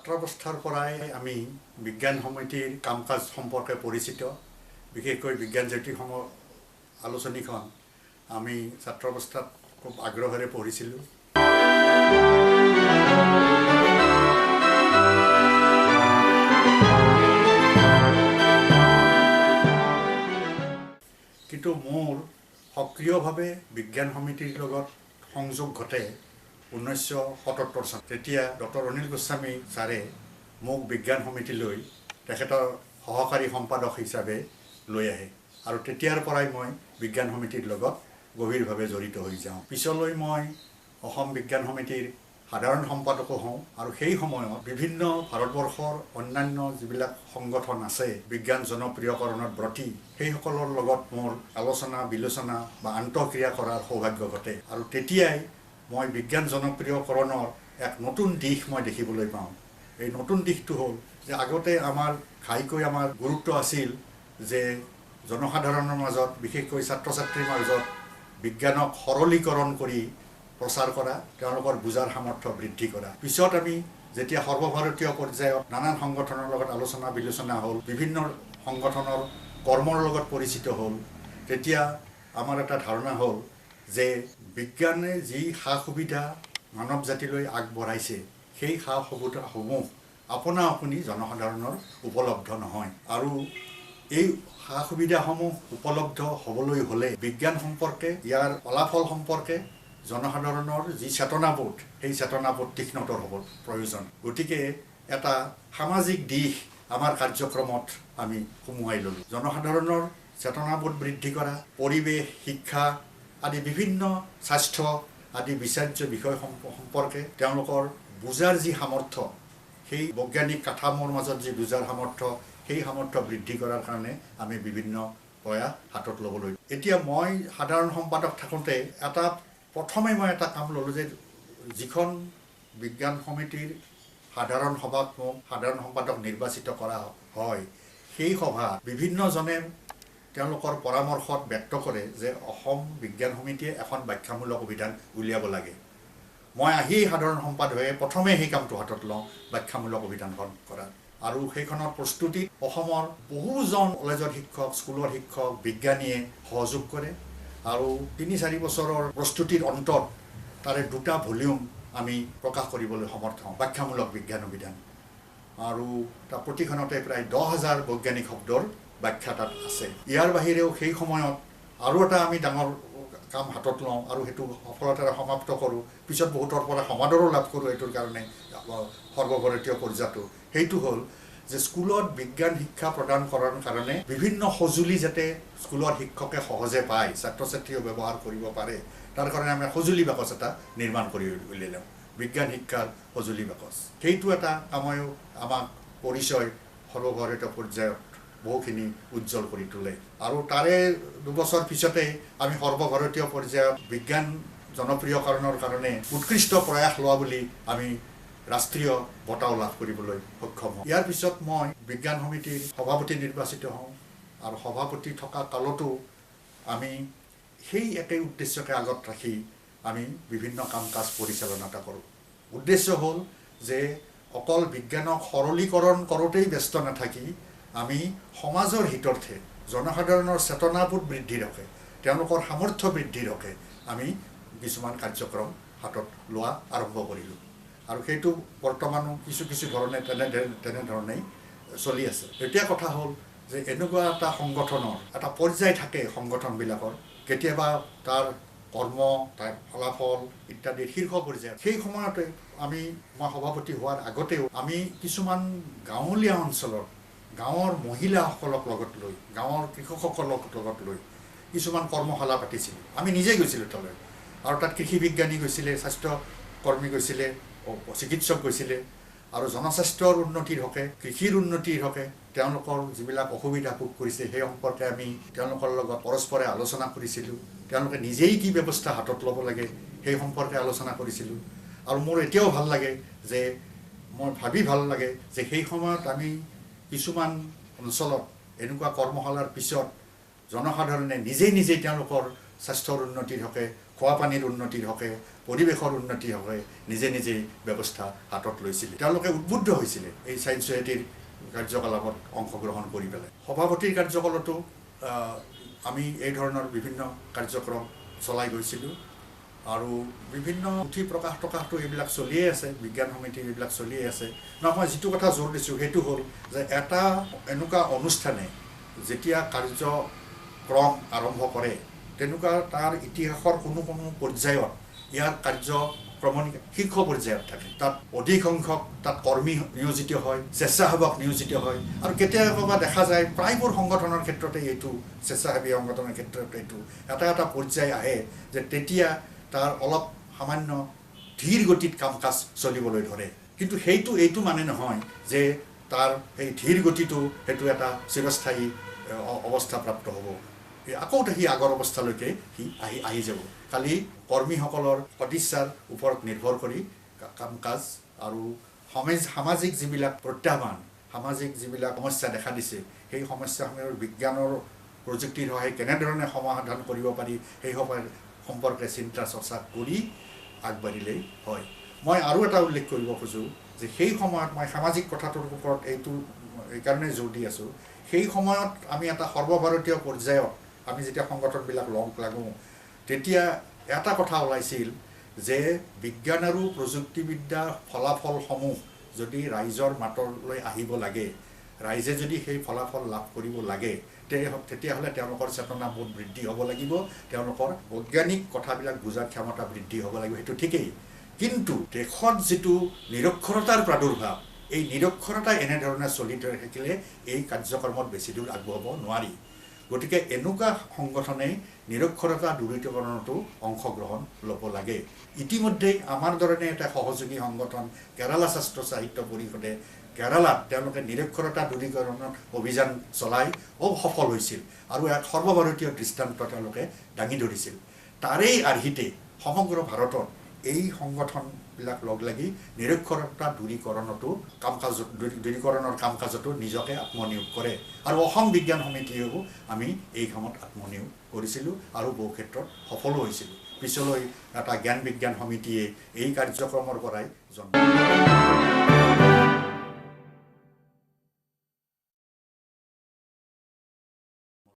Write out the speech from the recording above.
ছাত্ৰাৱস্থাৰ পৰাই আমি বিজ্ঞান সমিতিৰ কাম কাজ সম্পৰ্কে পৰিচিত বিশেষকৈ বিজ্ঞান জ্যোতি আলোচনীখন আমি ছাত্ৰাৱস্থাত খুব আগ্ৰহেৰে পঢ়িছিলোঁ কিন্তু মোৰ সক্ৰিয়ভাৱে বিজ্ঞান সমিতিৰ লগত সংযোগ ঘটে 1977 চনত তেতিয়া ডক্টৰ অনিল গোস্বামী ছাৰে মোক বিজ্ঞান সমিতিলৈ তেখেতৰ সহকাৰী সম্পাদক হিচাপে লৈ আহে আৰু তেতিয়াৰ পৰাই মই বিজ্ঞান সমিতিৰ লগত গভীৰভাৱে জড়িত হৈ যাওঁ পিছলৈ মই অসম বিজ্ঞান সমিতিৰ সাধাৰণ সম্পাদকো হওঁ আৰু সেই সময়ত বিভিন্ন ভাৰতবৰ্ষৰ অন্যান্য যিবিলাক সংগঠন আছে বিজ্ঞান জনপ্ৰিয়কৰণত ব্ৰতী সেইসকলৰ লগত মোৰ আলোচনা বিলোচনা বা আন্তঃক্ৰিয়া কৰাৰ সৌভাগ্য ঘটে আৰু তেতিয়াই মই বিজ্ঞান জনপ্ৰিয়কৰণৰ এক নতুন দিশ মই দেখিবলৈ পাওঁ এই নতুন দিশটো হ'ল যে আগতে আমাৰ ঘাইকৈ আমাৰ গুৰুত্ব আছিল যে জনসাধাৰণৰ মাজত বিশেষকৈ ছাত্ৰ ছাত্ৰীৰ মাজত বিজ্ঞানক সৰলীকৰণ কৰি প্ৰচাৰ কৰা তেওঁলোকৰ বুজাৰ সামৰ্থ্য বৃদ্ধি কৰা পিছত আমি যেতিয়া সৰ্বভাৰতীয় পৰ্যায়ত নানান সংগঠনৰ লগত আলোচনা বিলোচনা হ'ল বিভিন্ন সংগঠনৰ কৰ্মৰ লগত পৰিচিত হ'ল তেতিয়া আমাৰ এটা ধাৰণা হ'ল যে বিজ্ঞানে যি সা সুবিধা মানৱ জাতিলৈ আগবঢ়াইছে সেই সা সুবিধাসমূহ আপনা আপুনি জনসাধাৰণৰ উপলব্ধ নহয় আৰু এই সা সুবিধাসমূহ উপলব্ধ হ'বলৈ হ'লে বিজ্ঞান সম্পৰ্কে ইয়াৰ ফলাফল সম্পৰ্কে জনসাধাৰণৰ যি চেতনাবোধ সেই চেতনাবোধ তীক্ষ্ণতৰ হ'ব প্ৰয়োজন গতিকে এটা সামাজিক দিশ আমাৰ কাৰ্যক্ৰমত আমি সোমোৱাই ল'লোঁ জনসাধাৰণৰ চেতনাবোধ বৃদ্ধি কৰা পৰিৱেশ শিক্ষা আদি বিভিন্ন স্বাস্থ্য আদি বিচাৰ্য বিষয় সম্পৰ্কে তেওঁলোকৰ বুজাৰ যি সামৰ্থ্য সেই বৈজ্ঞানিক কাঠামোৰ মাজত যি বুজাৰ সামৰ্থ্য সেই সামৰ্থ্য বৃদ্ধি কৰাৰ কাৰণে আমি বিভিন্ন প্ৰয়াস হাতত ল'বলৈ এতিয়া মই সাধাৰণ সম্পাদক থাকোঁতে প্ৰথমে মই এটা কাম ল'লোঁ যে যিখন বিজ্ঞান সমিতিৰ সাধাৰণ সভাত মোক সাধাৰণ সম্পাদক নিৰ্বাচিত কৰা হয় সেই সভা বিভিন্নজনে তেওঁলোকৰ পৰামৰ্শত ব্যক্ত কৰে যে অসম বিজ্ঞান সমিতিয়ে এখন ব্যাখ্যামূলক অভিধান উলিয়াব লাগে মই আহি সাধাৰণ সম্পাদক হৈ প্ৰথমে সেই কামটো হাতত লওঁ ব্যাখ্যামূলক অভিধানখন কৰা আৰু সেইখনৰ প্ৰস্তুতিত অসমৰ বহুজন কলেজৰ শিক্ষক স্কুলৰ শিক্ষক বিজ্ঞানীয়ে সহযোগ কৰে আৰু ৩-৪ বছৰৰ প্ৰস্তুতিৰ অন্তত তাৰে 2টা ভলিউম আমি প্ৰকাশ কৰিবলৈ সমৰ্থ হওঁ ব্যাখ্যামূলক বিজ্ঞান অভিধান আৰু তাৰ প্ৰতিখনতে প্ৰায় 10,000 বৈজ্ঞানিক শব্দৰ ব্যাখ্যা তাত আছে ইয়াৰ বাহিৰেও সেই সময়ত আৰু এটা আমি ডাঙৰ কাম হাতত লওঁ আৰু সেইটো সফলতাৰে সমাপ্ত কৰোঁ পিছত বহুতৰ পৰা সমাদৰো লাভ কৰোঁ এইটোৰ কাৰণে সৰ্বভাৰতীয় পৰ্যায়টো সেইটো হ'ল যে স্কুলত বিজ্ঞান শিক্ষা প্ৰদান কৰাৰ কাৰণে বিভিন্ন সঁজুলি যাতে স্কুলৰ শিক্ষকে সহজে পায় ছাত্ৰ ছাত্ৰীও ব্যৱহাৰ কৰিব পাৰে তাৰ কাৰণে আমি সঁজুলি বাকচ এটা নিৰ্মাণ কৰি উলিয়াওঁ বিজ্ঞান শিক্ষাৰ সঁজুলি বাকচ সেইটো এটা আমাক পৰিচয় সৰ্বভাৰতীয় পৰ্যায়ত বহুখিনি উজ্জ্বল কৰি তোলে আৰু তাৰে 2 বছৰ পিছতে আমি সৰ্বভাৰতীয় পৰ্যায়ত বিজ্ঞান জনপ্ৰিয়কৰণৰ কাৰণে উৎকৃষ্ট প্ৰয়াস লোৱা বুলি আমি ৰাষ্ট্ৰীয় বঁটাও লাভ কৰিবলৈ সক্ষম হওঁ ইয়াৰ পিছত মই বিজ্ঞান সমিতিৰ সভাপতি নিৰ্বাচিত হওঁ আৰু সভাপতি থকা কালতো আমি সেই একে উদ্দেশ্যকে আগত ৰাখি আমি বিভিন্ন কাম কাজ পৰিচালনা কৰোঁ উদ্দেশ্য হ'ল যে অকল বিজ্ঞানক সৰলীকৰণ কৰোঁতেই ব্যস্ত নাথাকি আমি সমাজৰ হিতাৰ্থে জনসাধাৰণৰ চেতনাবোধ বৃদ্ধি ৰখে তেওঁলোকৰ সামৰ্থ্য বৃদ্ধি ৰখে আমি কিছুমান কাৰ্যক্ৰম হাতত লোৱা আৰম্ভ কৰিলোঁ আৰু সেইটো বৰ্তমানো কিছু ধৰণে তেনেধৰণেই চলি আছে এতিয়া কথা হ'ল যে এনেকুৱা এটা সংগঠনৰ এটা পৰ্যায় থাকে সংগঠনবিলাকৰ কেতিয়াবা তাৰ কৰ্ম তাৰ ফলাফল ইত্যাদি শীৰ্ষ পৰ্যায় সেই সময়তে মই সভাপতি হোৱাৰ আগতেও আমি কিছুমান গাঁৱলীয়া অঞ্চলৰ গাঁৱৰ মহিলাসকলক লগত লৈ গাঁৱৰ কৃষকসকলক লগত লৈ কিছুমান কৰ্মশালা পাতিছিলোঁ আমি নিজেই গৈছিলোঁ তালৈ আৰু তাত কৃষি বিজ্ঞানী গৈছিলে স্বাস্থ্য কৰ্মী গৈছিলে চিকিৎসক গৈছিলে আৰু জনস্বাস্থ্যৰ উন্নতিৰ হকে কৃষিৰ উন্নতিৰ হকে তেওঁলোকৰ যিবিলাক অসুবিধা ভোগ কৰিছে সেই সম্পৰ্কে আমি তেওঁলোকৰ লগত পৰস্পৰে আলোচনা কৰিছিলোঁ তেওঁলোকে নিজেই কি ব্যৱস্থা হাতত ল'ব লাগে সেই সম্পৰ্কে আলোচনা কৰিছিলোঁ আৰু মোৰ এতিয়াও ভাল লাগে যে ভাল লাগে যে সেই সময়ত আমি কিছুমান অঞ্চলত এনেকুৱা কৰ্মশালাৰ পিছত জনসাধাৰণে নিজেই তেওঁলোকৰ স্বাস্থ্যৰ উন্নতিৰ হকে খোৱা পানীৰ উন্নতিৰ হকে পৰিৱেশৰ উন্নতিৰ হকে নিজে নিজে ব্যৱস্থা হাতত লৈছিলে তেওঁলোকে উদ্বুদ্ধ হৈছিলে এই ছায়েন্স ছ'চাইটিৰ কাৰ্যকলাপত অংশগ্ৰহণ কৰি পেলাই সভাপতিৰ কাৰ্যকালতো আমি এই ধৰণৰ বিভিন্ন কাৰ্যক্ৰম চলাই গৈছিলোঁ আৰু বিভিন্ন পুথি প্ৰকাশটো এইবিলাক চলিয়ে আছে বিজ্ঞান সমিতিৰ এইবিলাক চলিয়ে আছে মই যিটো কথা জোৰ দিছোঁ সেইটো হ'ল যে এটা এনেকুৱা অনুষ্ঠানে যেতিয়া কাৰ্যক্ৰম আৰম্ভ কৰে তেনেকুৱা তাৰ ইতিহাসৰ কোনো পৰ্যায়ত ইয়াৰ কাৰ্যক্ৰমণি শীৰ্ষ পৰ্যায়ত থাকে তাত অধিক সংখ্যক তাত কৰ্মী নিয়োজিত হয় স্বেচ্ছাসেৱক নিয়োজিত হয় আৰু কেতিয়াবা দেখা যায় প্ৰায়বোৰ সংগঠনৰ ক্ষেত্ৰতে এইটো স্বেচ্ছাসেৱী সংগঠনৰ ক্ষেত্ৰত এইটো এটা পৰ্যায় আহে যে তেতিয়া তাৰ অলপ সামান্য ধীৰ গতিত কাম কাজ চলিবলৈ ধৰে কিন্তু এইটো মানে নহয় যে তাৰ এই ধীৰ গতিটো সেইটো এটা চিৰস্থায়ী অৱস্থা প্ৰাপ্ত হ'ব আকৌ সি আগৰ অৱস্থালৈকে সি আহি যাব খালি কৰ্মীসকলৰ সদিচ্ছাৰ ওপৰত নিৰ্ভৰ কৰি কাম কাজ আৰু সামাজিক যিবিলাক প্ৰত্যাহ্বান সামাজিক যিবিলাক সমস্যা দেখা দিছে সেই সমস্যাসমূহৰ বিজ্ঞানৰ প্ৰযুক্তিৰ সহায় কেনেধৰণে সমাধান কৰিব পাৰি সেই সম্পৰ্কে চিন্তা চৰ্চা কৰি আগবাঢ়িলেই হয় মই আৰু এটা উল্লেখ কৰিব খোজোঁ যে সেই সময়ত মই সামাজিক কথাটোৰ ওপৰত এইকাৰণে জোৰ দি আছোঁ সেই সময়ত আমি এটা সৰ্বভাৰতীয় পৰ্যায়ত আমি যেতিয়া সংগঠনবিলাক লাগোঁ তেতিয়া এটা কথা ওলাইছিল যে বিজ্ঞান আৰু প্ৰযুক্তিবিদ্যাৰ ফলাফলসমূহ যদি ৰাইজৰ মাতলৈ আহিব লাগে ৰাইজে যদি সেই ফলাফল লাভ কৰিব লাগে তেতিয়াহ'লে তেওঁলোকৰ চেতনাবোধ বৃদ্ধি হ'ব লাগিব তেওঁলোকৰ বৈজ্ঞানিক কথাবিলাক বুজাৰ ক্ষমতা বৃদ্ধি হ'ব লাগিব সেইটো ঠিকেই কিন্তু দেশত যিটো নিৰক্ষৰতাৰ প্ৰাদুৰ্ভাৱ এই নিৰক্ষৰতা এনেধৰণে চলি থাকিলে এই কাৰ্যক্ৰমত বেছি দূৰ আগবঢ়াব নোৱাৰি গতিকে এনেকুৱা সংগঠনে নিৰক্ষৰতা দূৰীকৰণতো অংশগ্ৰহণ ল'ব লাগে ইতিমধ্যেই আমাৰ ধৰণে এটা সহযোগী সংগঠন কেৰালা শাস্ত্ৰ সাহিত্য পৰিষদে কেৰালাত তেওঁলোকে নিৰক্ষৰতা দূৰীকৰণৰ অভিযান চলাই সফল হৈছিল আৰু এক সৰ্বভাৰতীয় দৃষ্টান্ত তেওঁলোকে দাঙি ধৰিছিল তাৰেই আৰ্হিতে সমগ্ৰ ভাৰতত এই সংগঠনবিলাক লগ লাগি নিৰক্ষৰতা দূৰীকৰণৰ কাম কাজতো নিজকে আত্মনিয়োগ কৰে আৰু অসম বিজ্ঞান সমিতিয়েও আমি এই কামত আত্মনিয়োগ কৰিছিলোঁ আৰু বহু ক্ষেত্ৰত সফলো হৈছিলোঁ পিছলৈ এটা জ্ঞান বিজ্ঞান সমিতিয়ে এই কাৰ্যক্ৰমৰ পৰাই জন্ম